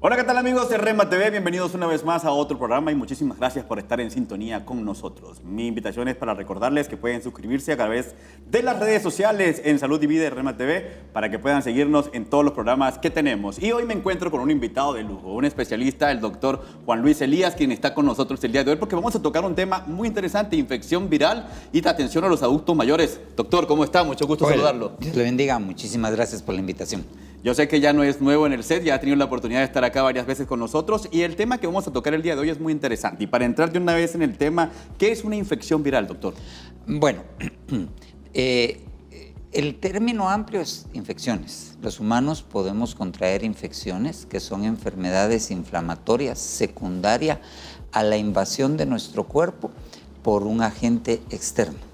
Hola, ¿qué tal amigos de Rema TV? Bienvenidos una vez más a otro programa y muchísimas gracias por estar en sintonía con nosotros. Mi invitación es para recordarles que pueden suscribirse a través de las redes sociales en Salud y Vida de Rema TV para que puedan seguirnos en todos los programas que tenemos. Y hoy me encuentro con un invitado de lujo, un especialista, el doctor Juan Luis Elías, quien está con nosotros el día de hoy porque vamos a tocar un tema muy interesante, infección viral y de atención a los adultos mayores. Doctor, ¿cómo está? Mucho gusto saludarlo. Dios le bendiga, muchísimas gracias por la invitación. Yo sé que ya no es nuevo en el set, ya ha tenido la oportunidad de estar acá varias veces con nosotros y el tema que vamos a tocar el día de hoy es muy interesante. Y para entrar de una vez en el tema, ¿qué es una infección viral, doctor? Bueno, el término amplio es infecciones. Los humanos podemos contraer infecciones que son enfermedades inflamatorias secundarias a la invasión de nuestro cuerpo por un agente externo.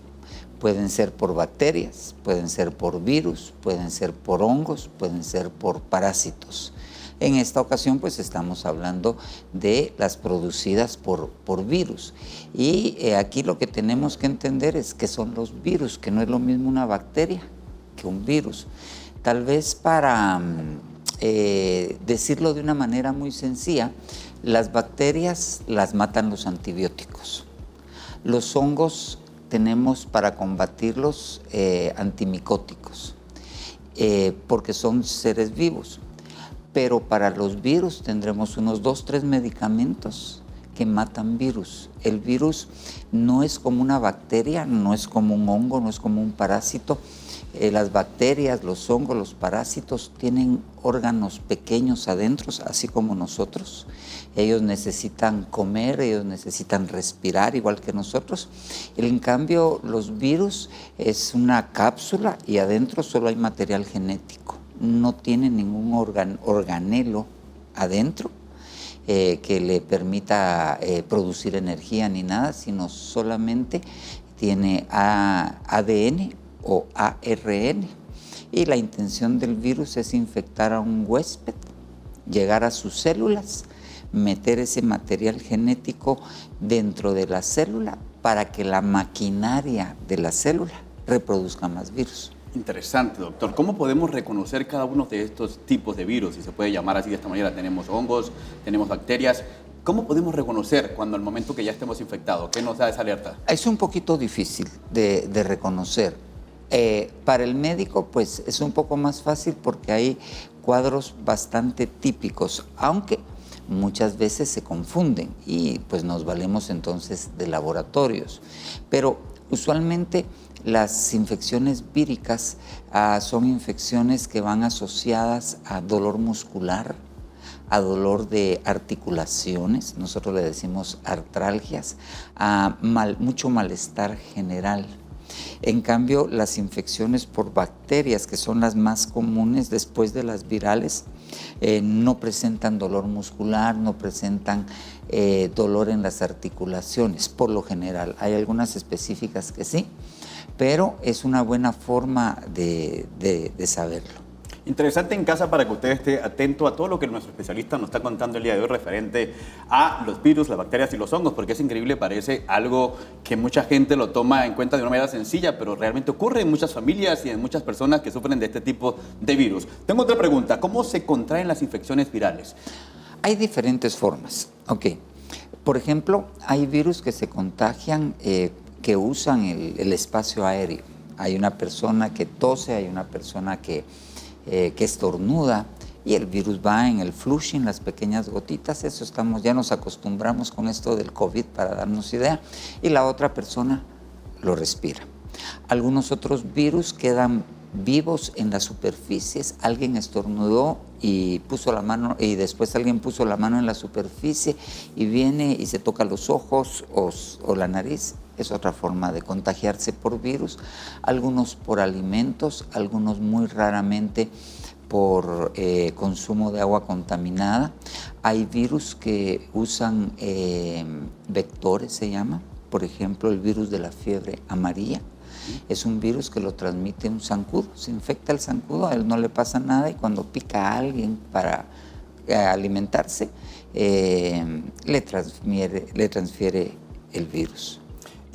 Pueden ser por bacterias, pueden ser por virus, pueden ser por hongos, pueden ser por parásitos. En esta ocasión pues estamos hablando de las producidas por virus. Y aquí lo que tenemos que entender es que son los virus, que no es lo mismo una bacteria que un virus. Tal vez para decirlo de una manera muy sencilla, las bacterias las matan los antibióticos. Los hongos tenemos para combatirlos antimicóticos, porque son seres vivos. Pero para los virus tendremos unos 2-3 medicamentos que matan virus. El virus no es como una bacteria, no es como un hongo, no es como un parásito. Las bacterias, los hongos, los parásitos tienen órganos pequeños adentro, así como nosotros. Ellos necesitan comer, ellos necesitan respirar igual que nosotros. En cambio, los virus es una cápsula y adentro solo hay material genético. No tiene ningún organelo adentro que le permita producir energía ni nada, sino solamente tiene ADN o ARN. Y la intención del virus es infectar a un huésped, llegar a sus células, meter ese material genético dentro de la célula para que la maquinaria de la célula reproduzca más virus. Interesante, doctor. ¿Cómo podemos reconocer cada uno de estos tipos de virus? Si se puede llamar así de esta manera, tenemos hongos, tenemos bacterias. ¿Cómo podemos reconocer cuando al momento que ya estemos infectados? ¿Qué nos da esa alerta? Es un poquito difícil de reconocer. Para el médico, pues es un poco más fácil porque hay cuadros bastante típicos, aunque muchas veces se confunden y pues nos valemos entonces de laboratorios. Pero usualmente las infecciones víricas son infecciones que van asociadas a dolor muscular, a dolor de articulaciones, nosotros le decimos artralgias, a mucho malestar general. En cambio, las infecciones por bacterias, que son las más comunes después de las virales, no presentan dolor muscular, no presentan dolor en las articulaciones, por lo general. Hay algunas específicas que sí, pero es una buena forma de saberlo. Interesante en casa para que usted esté atento a todo lo que nuestro especialista nos está contando el día de hoy referente a los virus, las bacterias y los hongos, porque es increíble, parece algo que mucha gente lo toma en cuenta de una manera sencilla, pero realmente ocurre en muchas familias y en muchas personas que sufren de este tipo de virus. Tengo otra pregunta, ¿cómo se contraen las infecciones virales? Hay diferentes formas, ok. Por ejemplo, hay virus que se contagian que usan el espacio aéreo. Hay una persona que tose, hay una persona que estornuda y el virus va en el flushing, las pequeñas gotitas, eso ya nos acostumbramos con esto del COVID para darnos idea, y la otra persona lo respira. Algunos otros virus quedan vivos en las superficies, alguien estornudó y puso la mano y después alguien puso la mano en la superficie y viene y se toca los ojos o la nariz. Es otra forma de contagiarse por virus, algunos por alimentos, algunos muy raramente por consumo de agua contaminada. Hay virus que usan vectores, se llama, por ejemplo el virus de la fiebre amarilla. Es un virus que lo transmite un zancudo, se infecta el zancudo, a él no le pasa nada y cuando pica a alguien para alimentarse, le transfiere el virus.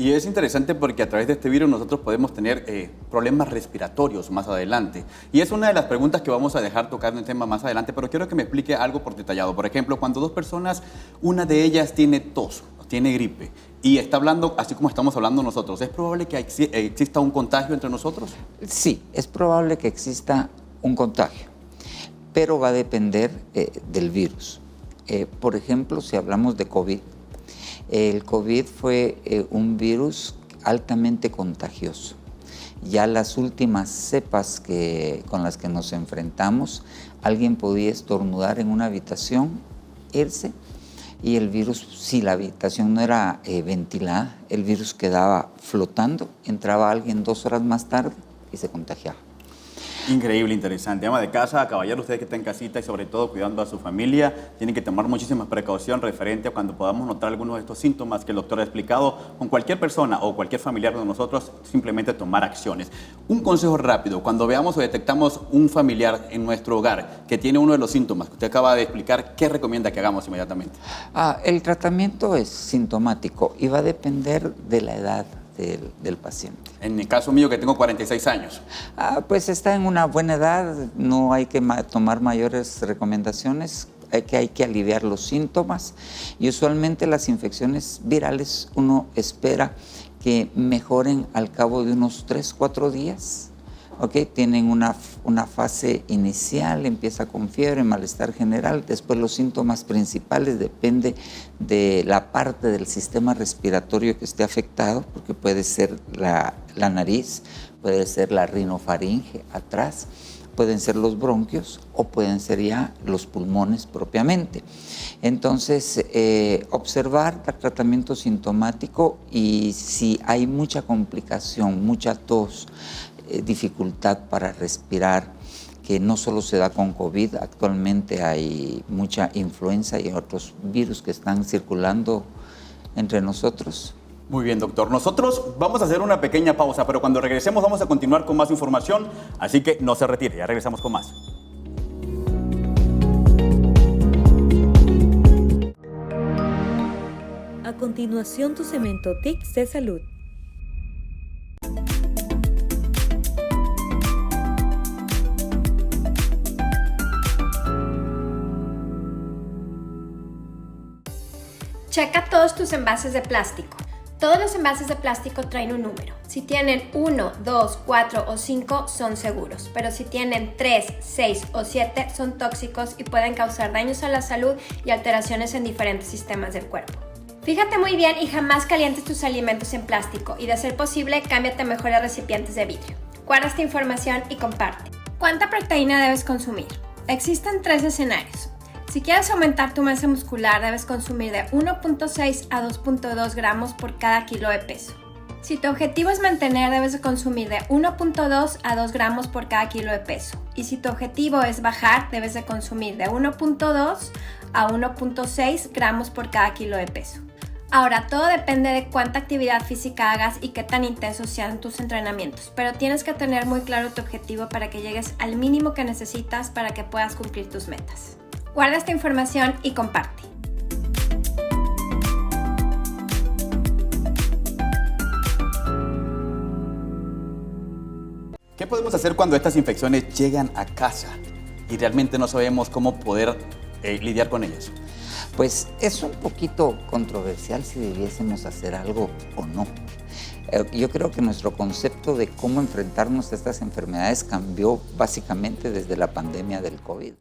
Y es interesante porque a través de este virus nosotros podemos tener problemas respiratorios más adelante. Y es una de las preguntas que vamos a dejar tocar en el tema más adelante, pero quiero que me explique algo por detallado. Por ejemplo, cuando dos personas, una de ellas tiene tos, tiene gripe, y está hablando así como estamos hablando nosotros, ¿es probable que exista un contagio entre nosotros? Sí, es probable que exista un contagio, pero va a depender del virus. Por ejemplo, si hablamos de COVID, el COVID fue un virus altamente contagioso. Ya las últimas cepas con las que nos enfrentamos, alguien podía estornudar en una habitación, irse, y el virus, si la habitación no era ventilada, el virus quedaba flotando, entraba alguien 2 horas más tarde y se contagiaba. Increíble, interesante. Ama de casa, caballero, usted que está en casita y sobre todo cuidando a su familia, tienen que tomar muchísimas precauciones referente a cuando podamos notar algunos de estos síntomas que el doctor ha explicado. Con cualquier persona o cualquier familiar de nosotros, simplemente tomar acciones. Un consejo rápido, cuando veamos o detectamos un familiar en nuestro hogar que tiene uno de los síntomas que usted acaba de explicar, ¿qué recomienda que hagamos inmediatamente? El tratamiento es sintomático y va a depender de la edad del paciente. En el caso mío, que tengo 46 años. Pues está en una buena edad, no hay que tomar mayores recomendaciones, hay que aliviar los síntomas y usualmente las infecciones virales uno espera que mejoren al cabo de unos 3-4 días. Okay, tienen una fase inicial, empieza con fiebre, malestar general, después los síntomas principales depende de la parte del sistema respiratorio que esté afectado, porque puede ser la nariz, puede ser la rinofaringe atrás, pueden ser los bronquios o pueden ser ya los pulmones propiamente. Entonces, observar el tratamiento sintomático y si hay mucha complicación, mucha tos, dificultad para respirar, que no solo se da con COVID, actualmente hay mucha influenza y otros virus que están circulando entre nosotros. Muy bien, doctor. Nosotros vamos a hacer una pequeña pausa, pero cuando regresemos vamos a continuar con más información, así que no se retire, ya regresamos con más. A continuación, tu cemento TICS de salud. Checa todos tus envases de plástico. Todos los envases de plástico traen un número. Si tienen 1, 2, 4 o 5 son seguros, pero si tienen 3, 6 o 7 son tóxicos y pueden causar daños a la salud y alteraciones en diferentes sistemas del cuerpo. Fíjate muy bien y jamás calientes tus alimentos en plástico y de ser posible cámbiate mejor a recipientes de vidrio. Guarda esta información y comparte. ¿Cuánta proteína debes consumir? Existen 3 escenarios. Si quieres aumentar tu masa muscular, debes consumir de 1.6 a 2.2 gramos por cada kilo de peso. Si tu objetivo es mantener, debes de consumir de 1.2 a 2 gramos por cada kilo de peso. Y si tu objetivo es bajar, debes de consumir de 1.2 a 1.6 gramos por cada kilo de peso. Ahora, todo depende de cuánta actividad física hagas y qué tan intensos sean tus entrenamientos, pero tienes que tener muy claro tu objetivo para que llegues al mínimo que necesitas para que puedas cumplir tus metas. Guarda esta información y comparte. ¿Qué podemos hacer cuando estas infecciones llegan a casa y realmente no sabemos cómo poder lidiar con ellas? Pues es un poquito controversial si debiésemos hacer algo o no. Yo creo que nuestro concepto de cómo enfrentarnos a estas enfermedades cambió básicamente desde la pandemia del COVID.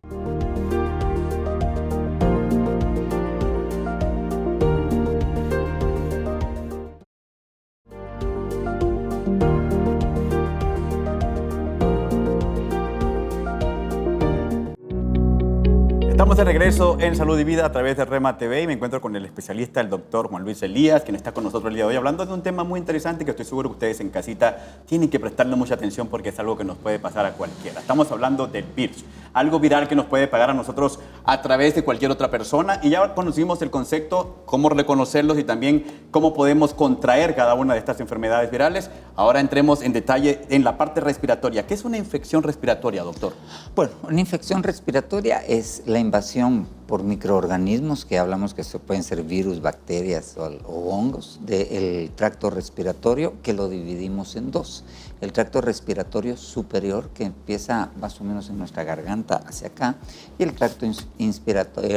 Estamos de regreso en Salud y Vida a través de Rema TV y me encuentro con el especialista, el doctor Juan Luis Elías, quien está con nosotros el día de hoy hablando de un tema muy interesante que estoy seguro que ustedes en casita tienen que prestarle mucha atención porque es algo que nos puede pasar a cualquiera. Estamos hablando del virus, algo viral que nos puede pegar a nosotros a través de cualquier otra persona y ya conocimos el concepto, cómo reconocerlos y también cómo podemos contraer cada una de estas enfermedades virales. Ahora entremos en detalle en la parte respiratoria. ¿Qué es una infección respiratoria, doctor? Bueno, una infección respiratoria es la invasión por microorganismos, que hablamos que pueden ser virus, bacterias o hongos, del tracto respiratorio, que lo dividimos en dos. El tracto respiratorio superior, que empieza más o menos en nuestra garganta hacia acá, y el tracto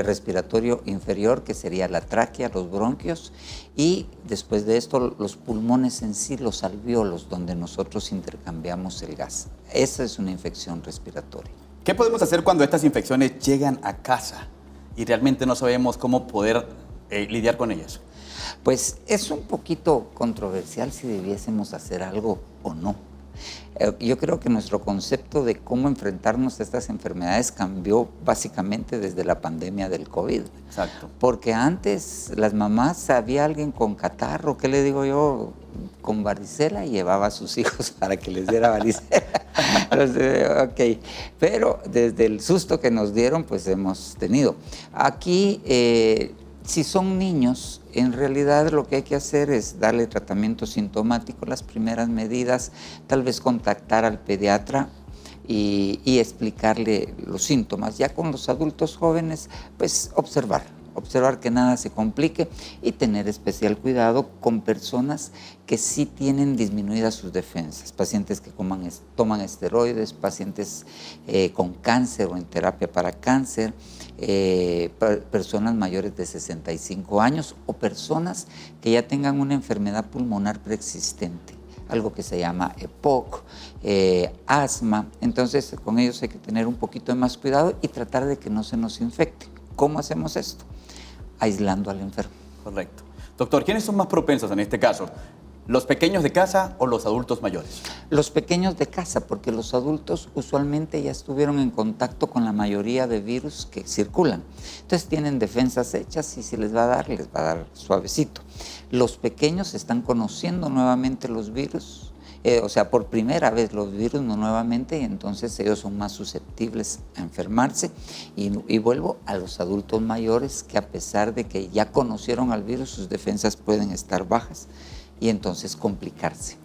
respiratorio inferior, que sería la tráquea, los bronquios, y después de esto los pulmones en sí, los alvéolos, donde nosotros intercambiamos el gas. Esa es una infección respiratoria. ¿Qué podemos hacer cuando estas infecciones llegan a casa y realmente no sabemos cómo poder lidiar con ellas? Pues es un poquito controversial si debiésemos hacer algo o no. Yo creo que nuestro concepto de cómo enfrentarnos a estas enfermedades cambió básicamente desde la pandemia del COVID. Exacto. Porque antes las mamás, había alguien con catarro, ¿qué le digo yo? Con varicela, y llevaba a sus hijos para que les diera varicela. Ok, pero desde el susto que nos dieron, pues hemos tenido. Aquí, si son niños, en realidad lo que hay que hacer es darle tratamiento sintomático, las primeras medidas, tal vez contactar al pediatra y explicarle los síntomas. Ya con los adultos jóvenes, pues observar que nada se complique y tener especial cuidado con personas que sí tienen disminuidas sus defensas, pacientes que toman esteroides, pacientes con cáncer o en terapia para cáncer, personas mayores de 65 años o personas que ya tengan una enfermedad pulmonar preexistente, algo que se llama EPOC, asma. Entonces con ellos hay que tener un poquito de más cuidado y tratar de que no se nos infecte. ¿Cómo hacemos esto? Aislando al enfermo. Correcto. Doctor, ¿quiénes son más propensos en este caso? ¿Los pequeños de casa o los adultos mayores? Los pequeños de casa, porque los adultos usualmente ya estuvieron en contacto con la mayoría de virus que circulan. Entonces tienen defensas hechas y si les va a dar suavecito. Los pequeños están conociendo nuevamente los virus, o sea, por primera vez los virus, no nuevamente, y entonces ellos son más susceptibles a enfermarse. Y vuelvo a los adultos mayores, que a pesar de que ya conocieron al virus, sus defensas pueden estar bajas y entonces complicarse.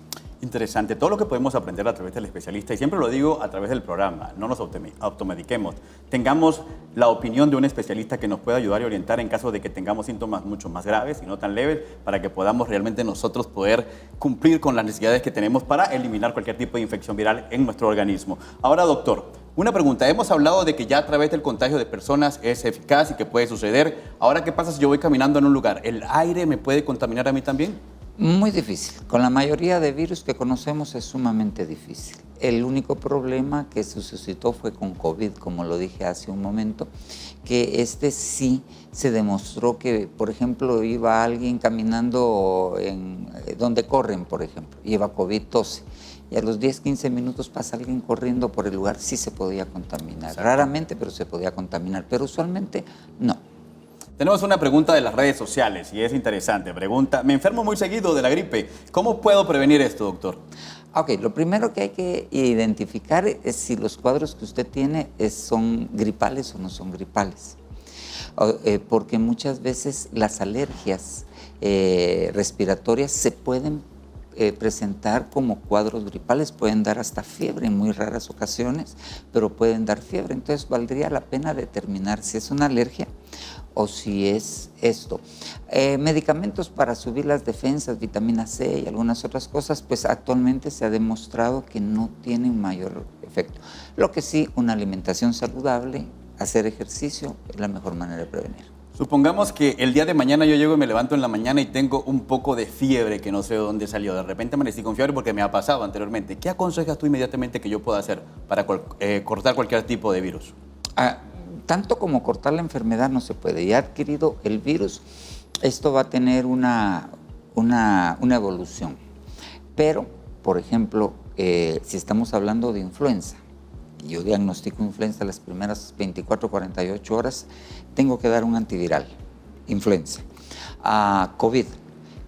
Interesante, todo lo que podemos aprender a través del especialista, y siempre lo digo a través del programa, no nos automediquemos, tengamos la opinión de un especialista que nos pueda ayudar y orientar en caso de que tengamos síntomas mucho más graves y no tan leves, para que podamos realmente nosotros poder cumplir con las necesidades que tenemos para eliminar cualquier tipo de infección viral en nuestro organismo. Ahora, doctor, una pregunta, hemos hablado de que ya a través del contagio de personas es eficaz y que puede suceder. Ahora, ¿qué pasa si yo voy caminando en un lugar? ¿El aire me puede contaminar a mí también? Muy difícil. Con la mayoría de virus que conocemos es sumamente difícil. El único problema que se suscitó fue con COVID, como lo dije hace un momento, que sí se demostró que, por ejemplo, iba alguien caminando en donde corren, por ejemplo, lleva COVID, tose, y a los 10, 15 minutos pasa alguien corriendo por el lugar, sí se podía contaminar. Exacto. Raramente, pero se podía contaminar, pero usualmente no. Tenemos una pregunta de las redes sociales y es interesante. Pregunta, me enfermo muy seguido de la gripe. ¿Cómo puedo prevenir esto, doctor? Ok, lo primero que hay que identificar es si los cuadros que usted tiene son gripales o no son gripales. Porque muchas veces las alergias respiratorias se pueden presentar como cuadros gripales, pueden dar hasta fiebre en muy raras ocasiones, pero pueden dar fiebre. Entonces valdría la pena determinar si es una alergia o si es esto. Medicamentos para subir las defensas, vitamina C y algunas otras cosas, pues actualmente se ha demostrado que no tienen mayor efecto. Lo que sí, una alimentación saludable, hacer ejercicio es la mejor manera de prevenir. Supongamos que el día de mañana yo llego y me levanto en la mañana y tengo un poco de fiebre que no sé de dónde salió. De repente amanecí con fiebre porque me ha pasado anteriormente. ¿Qué aconsejas tú inmediatamente que yo pueda hacer para cortar cualquier tipo de virus? Tanto como cortar la enfermedad no se puede. Ya ha adquirido el virus, esto va a tener una evolución. Pero, por ejemplo, si estamos hablando de influenza, yo diagnostico influenza las primeras 24, 48 horas, tengo que dar un antiviral, influenza. COVID,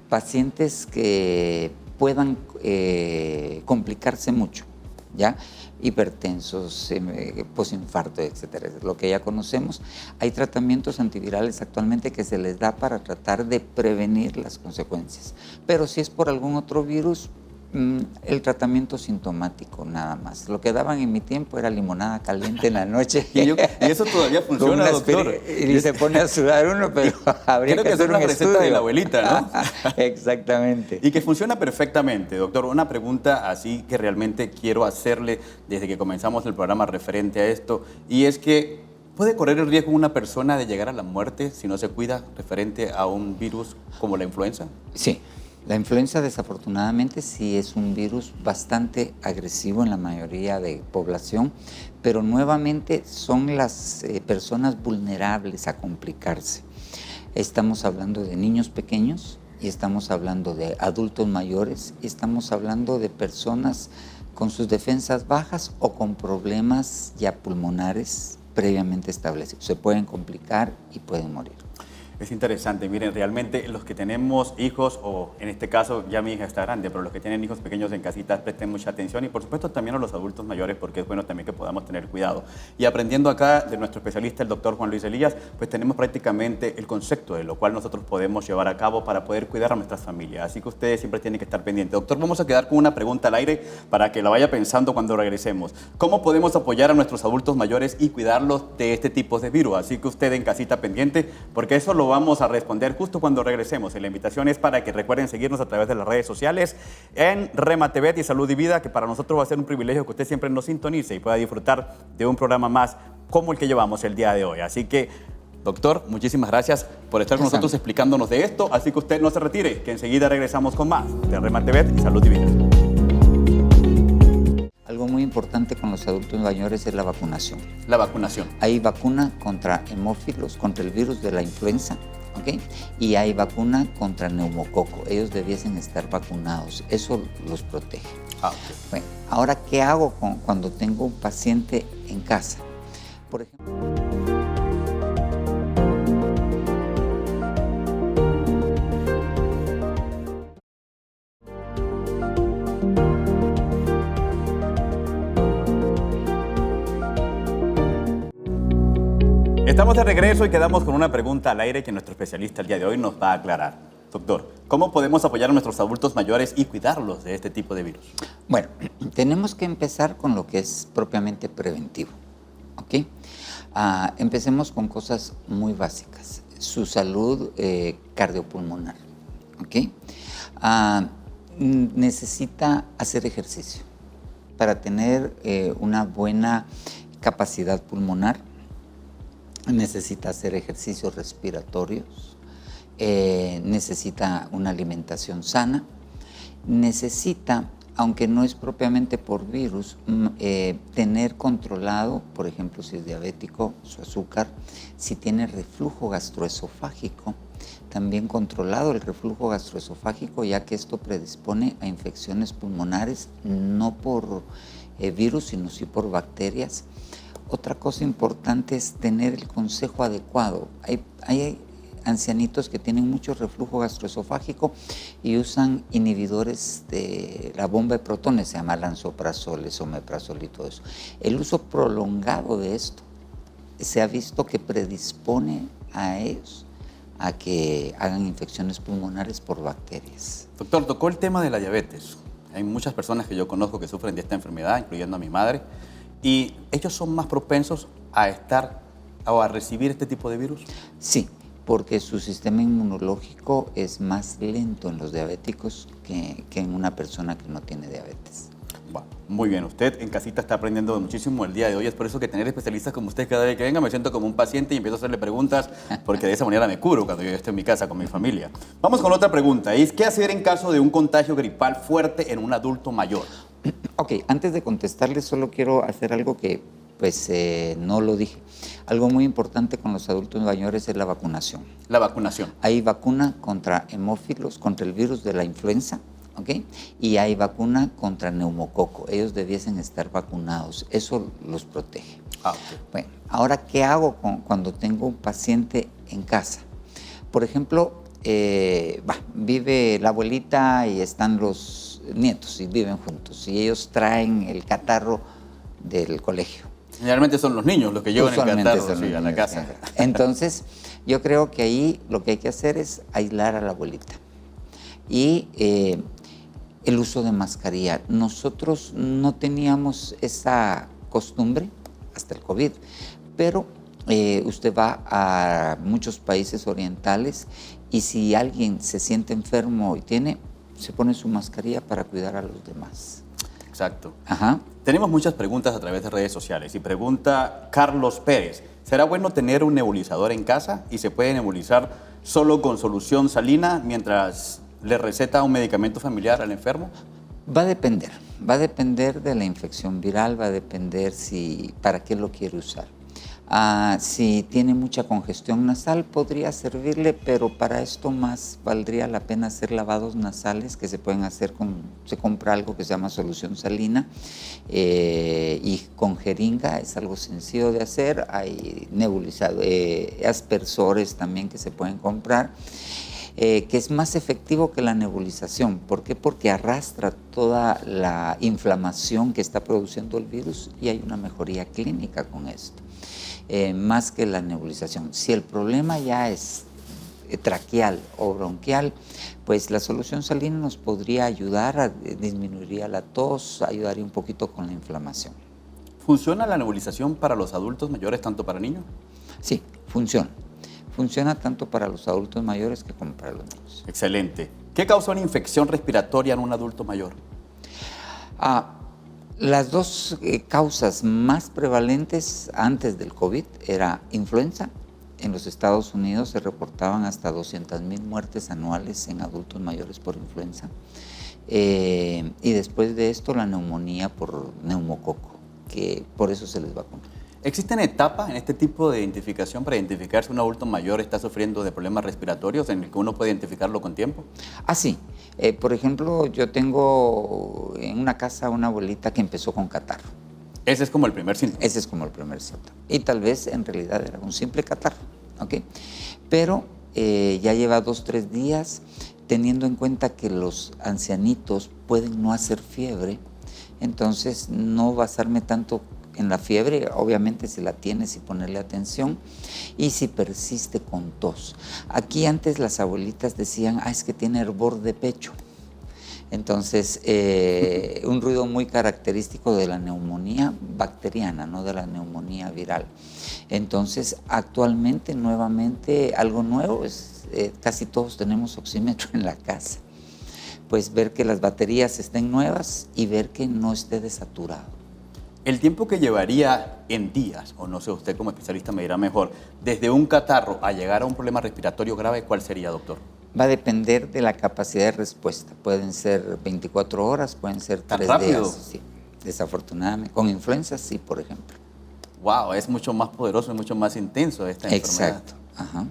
pacientes que puedan complicarse mucho, ¿ya? Hipertensos, posinfarto, etcétera, lo que ya conocemos. Hay tratamientos antivirales actualmente que se les da para tratar de prevenir las consecuencias. Pero si es por algún otro virus, El tratamiento sintomático nada más. Lo que daban en mi tiempo era limonada caliente en la noche. Y eso todavía funciona, doctor. Y se pone a sudar uno, pero habría Creo que que hacer es una un receta estudio de la abuelita, ¿no? Exactamente. Y que funciona perfectamente, doctor. Una pregunta así que realmente quiero hacerle desde que comenzamos el programa referente a esto, y es que ¿puede correr el riesgo una persona de llegar a la muerte si no se cuida referente a un virus como la influenza? Sí. La influenza, desafortunadamente, sí es un virus bastante agresivo en la mayoría de población, pero nuevamente son las personas vulnerables a complicarse. Estamos hablando de niños pequeños y estamos hablando de adultos mayores y estamos hablando de personas con sus defensas bajas o con problemas ya pulmonares previamente establecidos. Se pueden complicar y pueden morir. Es interesante, miren, realmente los que tenemos hijos, o en este caso ya mi hija está grande, pero los que tienen hijos pequeños en casitas, presten mucha atención y por supuesto también a los adultos mayores, porque es bueno también que podamos tener cuidado. Y aprendiendo acá de nuestro especialista, el doctor Juan Luis Elías, pues tenemos prácticamente el concepto de lo cual nosotros podemos llevar a cabo para poder cuidar a nuestras familias. Así que ustedes siempre tienen que estar pendientes. Doctor, vamos a quedar con una pregunta al aire para que la vaya pensando cuando regresemos. ¿Cómo podemos apoyar a nuestros adultos mayores y cuidarlos de este tipo de virus? Así que usted en casita pendiente, porque eso lo vamos a responder justo cuando regresemos. Y la invitación es para que recuerden seguirnos a través de las redes sociales en Rema TV y Salud y Vida, que para nosotros va a ser un privilegio que usted siempre nos sintonice y pueda disfrutar de un programa más como el que llevamos el día de hoy. Así que, doctor, muchísimas gracias por estar con nosotros explicándonos de esto. Así que usted no se retire, que enseguida regresamos con más de Rema TV y Salud y Vida. Algo muy importante con los adultos mayores es la vacunación. La vacunación. Hay vacuna contra hemófilos, contra el virus de la influenza, ¿ok? Y hay vacuna contra neumococo. Ellos debiesen estar vacunados. Eso los protege. Okay. Bueno, ahora, ¿qué hago cuando tengo un paciente en casa? Por ejemplo... Estamos de regreso y quedamos con una pregunta al aire que nuestro especialista el día de hoy nos va a aclarar. Doctor, ¿cómo podemos apoyar a nuestros adultos mayores y cuidarlos de este tipo de virus? Bueno, tenemos que empezar con lo que es propiamente preventivo, ¿ok? Empecemos con cosas muy básicas. Su salud cardiopulmonar, ¿ok? Necesita hacer ejercicio para tener una buena capacidad pulmonar. Necesita hacer ejercicios respiratorios, necesita una alimentación sana, necesita, aunque no es propiamente por virus, tener controlado, por ejemplo, si es diabético, su azúcar, si tiene reflujo gastroesofágico, también controlado el reflujo gastroesofágico, ya que esto predispone a infecciones pulmonares, no por virus, sino sí por bacterias. Otra cosa importante es tener el consejo adecuado. Hay ancianitos que tienen mucho reflujo gastroesofágico y usan inhibidores de la bomba de protones, se llama lansoprazol, omeprazol y todo eso. El uso prolongado de esto se ha visto que predispone a ellos a que hagan infecciones pulmonares por bacterias. Doctor, tocó el tema de la diabetes. Hay muchas personas que yo conozco que sufren de esta enfermedad, incluyendo a mi madre. ¿Y ellos son más propensos a estar o a recibir este tipo de virus? Sí, porque su sistema inmunológico es más lento en los diabéticos que en una persona que no tiene diabetes. Bueno, muy bien, usted en casita está aprendiendo muchísimo el día de hoy. Es por eso que tener especialistas como usted cada vez que venga me siento como un paciente y empiezo a hacerle preguntas porque de esa manera me curo cuando yo esté en mi casa con mi familia. Vamos con otra pregunta. ¿Es qué hacer en caso de un contagio gripal fuerte en un adulto mayor? Ok, antes de contestarles solo quiero hacer algo que no lo dije. Algo muy importante con los adultos mayores es la vacunación. La vacunación. Hay vacuna contra hemófilos, contra el virus de la influenza, ¿ok? Y hay vacuna contra neumococo. Ellos debiesen estar vacunados. Eso los protege. Okay. Bueno, ahora, ¿qué hago cuando tengo un paciente en casa? Por ejemplo, vive la abuelita y están los nietos y viven juntos y ellos traen el catarro del colegio. Generalmente son los niños los que llevan el catarro a la casa. Entonces, yo creo que ahí lo que hay que hacer es aislar a la abuelita y el uso de mascarilla. Nosotros no teníamos esa costumbre hasta el COVID, pero usted va a muchos países orientales y si alguien se siente enfermo y se pone su mascarilla para cuidar a los demás. Exacto. Ajá. Tenemos muchas preguntas a través de redes sociales y pregunta Carlos Pérez, ¿será bueno tener un nebulizador en casa y se puede nebulizar solo con solución salina mientras le receta un medicamento familiar al enfermo? Va a depender de la infección viral, va a depender para qué lo quiere usar. Si tiene mucha congestión nasal podría servirle, pero para esto más valdría la pena hacer lavados nasales que se pueden hacer se compra algo que se llama solución salina y con jeringa es algo sencillo de hacer. Hay aspersores también que se pueden comprar. Que es más efectivo que la nebulización. ¿Por qué? Porque arrastra toda la inflamación que está produciendo el virus y hay una mejoría clínica con esto, más que la nebulización. Si el problema ya es traqueal o bronquial, pues la solución salina nos podría ayudar, disminuiría la tos, ayudaría un poquito con la inflamación. ¿Funciona la nebulización para los adultos mayores, tanto para niños? Sí, funciona. Funciona tanto para los adultos mayores que como para los niños. Excelente. ¿Qué causa una infección respiratoria en un adulto mayor? Las dos causas más prevalentes antes del COVID era influenza. En los Estados Unidos se reportaban hasta 200,000 muertes anuales en adultos mayores por influenza. Y después de esto la neumonía por neumococo, que por eso se les vacuna. ¿Existen etapas en este tipo de identificación para identificar si un adulto mayor está sufriendo de problemas respiratorios en el que uno puede identificarlo con tiempo? Sí. Por ejemplo, yo tengo en una casa una abuelita que empezó con catarro. Ese es como el primer síntoma. Ese es como el primer síntoma. Y tal vez en realidad era un simple catarro, ¿ok? Pero ya lleva 2-3 días, teniendo en cuenta que los ancianitos pueden no hacer fiebre, entonces no basarme tanto en la fiebre, obviamente si la tienes y ponerle atención, y si persiste con tos. Aquí antes las abuelitas decían, es que tiene hervor de pecho. Entonces, un ruido muy característico de la neumonía bacteriana, no de la neumonía viral. Entonces, actualmente, nuevamente, algo nuevo es, casi todos tenemos oxímetro en la casa. Pues ver que las baterías estén nuevas y ver que no esté desaturado. El tiempo que llevaría en días, o no sé, usted como especialista me dirá mejor, desde un catarro a llegar a un problema respiratorio grave, ¿cuál sería, doctor? Va a depender de la capacidad de respuesta. Pueden ser 24 horas, pueden ser 3 días. ¿Tan rápido? Sí, desafortunadamente. Con influenza, sí, por ejemplo. Wow, es mucho más poderoso y mucho más intenso esta enfermedad. Exacto. Ajá.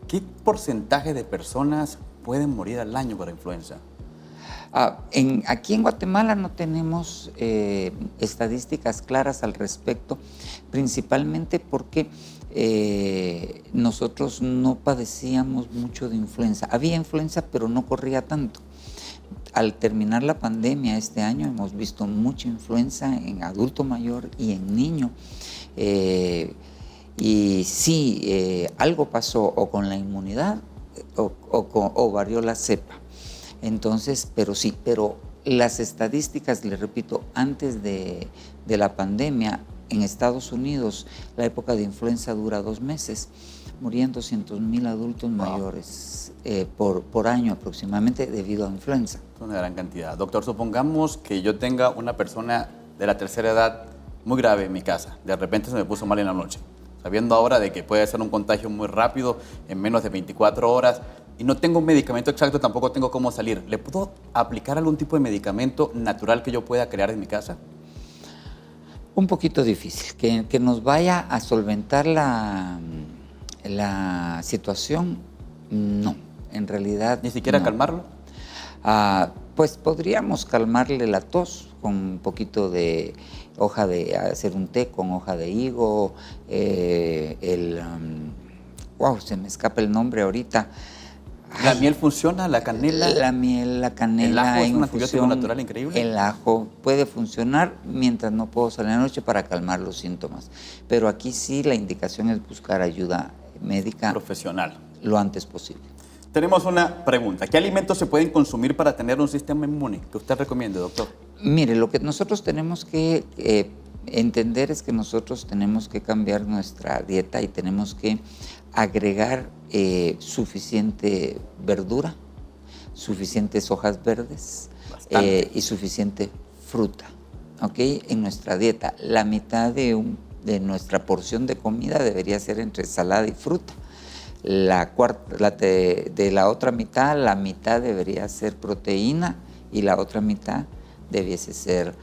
¿Qué porcentaje de personas pueden morir al año por influenza? Aquí en Guatemala no tenemos estadísticas claras al respecto, principalmente porque nosotros no padecíamos mucho de influenza. Había influenza, pero no corría tanto. Al terminar la pandemia este año hemos visto mucha influenza en adulto mayor y en niño. Y sí, algo pasó o con la inmunidad o variola cepa. Entonces, pero las estadísticas, les repito, antes de la pandemia, en Estados Unidos, la época de influenza dura 2 meses, morían 200,000 adultos mayores por año aproximadamente debido a influenza. Es una gran cantidad. Doctor, supongamos que yo tenga una persona de la tercera edad muy grave en mi casa. De repente se me puso mal en la noche, sabiendo ahora de que puede ser un contagio muy rápido, en menos de 24 horas, y no tengo un medicamento exacto, tampoco tengo cómo salir. ¿Le puedo aplicar algún tipo de medicamento natural que yo pueda crear en mi casa? Un poquito difícil. Que nos vaya a solventar la situación, no. En realidad, ¿Ni siquiera no. calmarlo? Pues podríamos calmarle la tos con un poquito de hacer un té con hoja de higo, se me escapa el nombre ahorita. ¿La miel funciona? ¿La canela? La miel, la canela. ¿El ajo es un infusión, antibiótico natural increíble? El ajo puede funcionar mientras no puedo salir en la noche para calmar los síntomas. Pero aquí sí la indicación es buscar ayuda médica profesional lo antes posible. Tenemos una pregunta. ¿Qué alimentos se pueden consumir para tener un sistema inmune que usted recomiende, doctor? Mire, lo que nosotros tenemos que entender es que nosotros tenemos que cambiar nuestra dieta y tenemos que agregar suficiente verdura, suficientes hojas verdes y suficiente fruta, ¿ok? En nuestra dieta. La mitad de nuestra porción de comida debería ser entre ensalada y fruta. De la otra mitad, la mitad debería ser proteína y la otra mitad debiese ser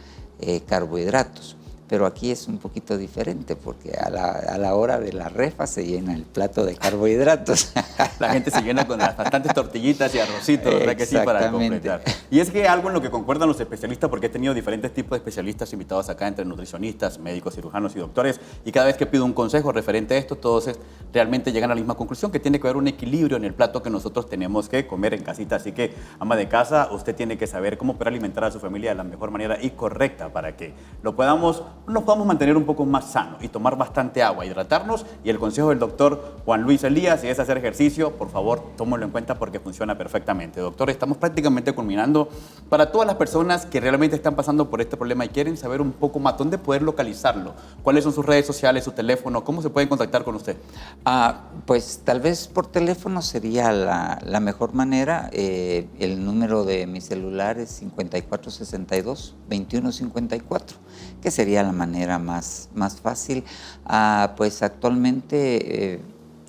carbohidratos. Pero aquí es un poquito diferente porque a la hora de la refa se llena el plato de carbohidratos. La gente se llena con bastantes tortillitas y arrocitos, ¿verdad que sí? Para completar. Y es que algo en lo que concuerdan los especialistas, porque he tenido diferentes tipos de especialistas invitados acá, entre nutricionistas, médicos, cirujanos y doctores, y cada vez que pido un consejo referente a esto, todos realmente llegan a la misma conclusión, que tiene que haber un equilibrio en el plato que nosotros tenemos que comer en casita. Así que, ama de casa, usted tiene que saber cómo poder alimentar a su familia de la mejor manera y correcta para que nos podamos mantener un poco más sano y tomar bastante agua, hidratarnos. Y el consejo del doctor Juan Luis Elías, si es hacer ejercicio, por favor, tómelo en cuenta porque funciona perfectamente. Doctor, estamos prácticamente culminando. Para todas las personas que realmente están pasando por este problema y quieren saber un poco más dónde poder localizarlo, cuáles son sus redes sociales, su teléfono, cómo se pueden contactar con usted. Pues tal vez por teléfono sería la mejor manera. El número de mi celular es 5462-2154, que sería la manera más fácil. Pues actualmente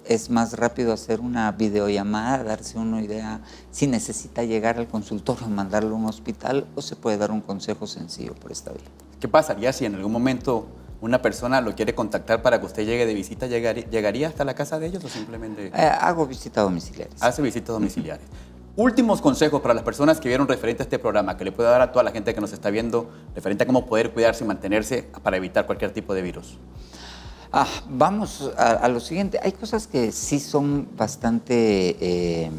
es más rápido hacer una videollamada, darse una idea si necesita llegar al consultorio, mandarlo a un hospital, o se puede dar un consejo sencillo por esta vía. ¿Qué pasaría si en algún momento una persona lo quiere contactar para que usted llegue de visita? ¿Llegaría hasta la casa de ellos o simplemente...? Hago visitas domiciliarias. Hace visitas domiciliarias. Últimos consejos para las personas que vieron referente a este programa, que le pueda dar a toda la gente que nos está viendo, referente a cómo poder cuidarse y mantenerse para evitar cualquier tipo de virus. Vamos a lo siguiente. Hay cosas que sí son bastante...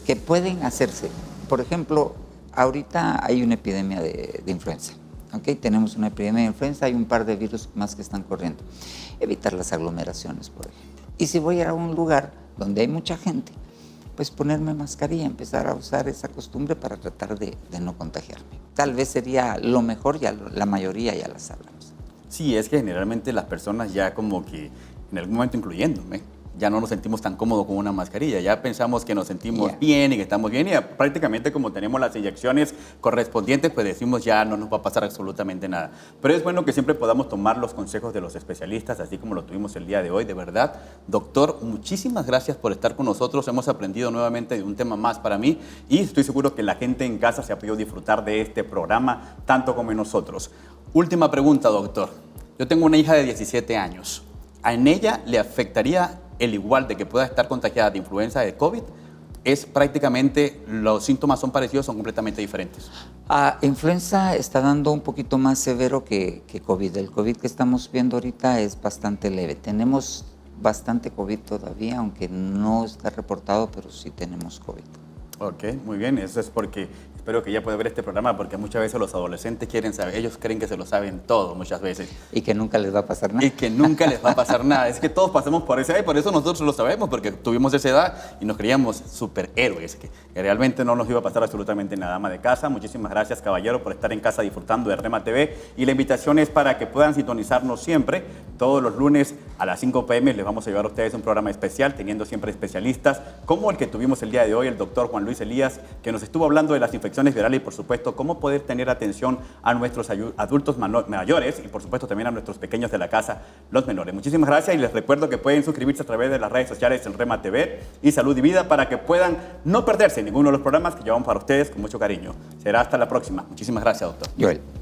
que pueden hacerse. Por ejemplo, ahorita hay una epidemia de influenza. ¿Okay? Tenemos una epidemia de influenza, hay un par de virus más que están corriendo. Evitar las aglomeraciones, por ejemplo. Y si voy a un lugar donde hay mucha gente, pues ponerme mascarilla, empezar a usar esa costumbre para tratar de no contagiarme. Tal vez sería lo mejor, ya la mayoría ya la sabemos. Sí, es que generalmente las personas ya como que, en algún momento incluyéndome, ya no nos sentimos tan cómodos con una mascarilla, ya pensamos que nos sentimos bien y que estamos bien y prácticamente como tenemos las inyecciones correspondientes, pues decimos ya no nos va a pasar absolutamente nada. Pero es bueno que siempre podamos tomar los consejos de los especialistas, así como lo tuvimos el día de hoy, de verdad. Doctor, muchísimas gracias por estar con nosotros, hemos aprendido nuevamente de un tema más para mí y estoy seguro que la gente en casa se ha podido disfrutar de este programa tanto como nosotros. Última pregunta, doctor. Yo tengo una hija de 17 años. ¿A ella le afectaría el igual de que pueda estar contagiada de influenza de COVID? ¿Es prácticamente, los síntomas son parecidos o son completamente diferentes? Influenza está dando un poquito más severo que COVID. El COVID que estamos viendo ahorita es bastante leve. Tenemos bastante COVID todavía, aunque no está reportado, pero sí tenemos COVID. Ok, muy bien. Eso es porque espero que ella pueda ver este programa, porque muchas veces los adolescentes quieren saber, ellos creen que se lo saben todo muchas veces. Y que nunca les va a pasar nada. Y que nunca les va a pasar nada. Es que todos pasamos por esa edad y por eso nosotros lo sabemos, porque tuvimos esa edad y nos creíamos superhéroes, que realmente no nos iba a pasar absolutamente nada. Ama de casa, muchísimas gracias, caballero, por estar en casa disfrutando de Rema TV. Y la invitación es para que puedan sintonizarnos siempre. Todos los lunes a las 5 p.m. les vamos a llevar a ustedes un programa especial, teniendo siempre especialistas, como el que tuvimos el día de hoy, el doctor Juan Luis Elías, que nos estuvo hablando de las infecciones virales y, por supuesto, cómo poder tener atención a nuestros adultos mayores y, por supuesto, también a nuestros pequeños de la casa, los menores. Muchísimas gracias y les recuerdo que pueden suscribirse a través de las redes sociales en Rema TV y Salud y Vida para que puedan no perderse ninguno de los programas que llevamos para ustedes con mucho cariño. Será hasta la próxima. Muchísimas gracias, doctor. Joel.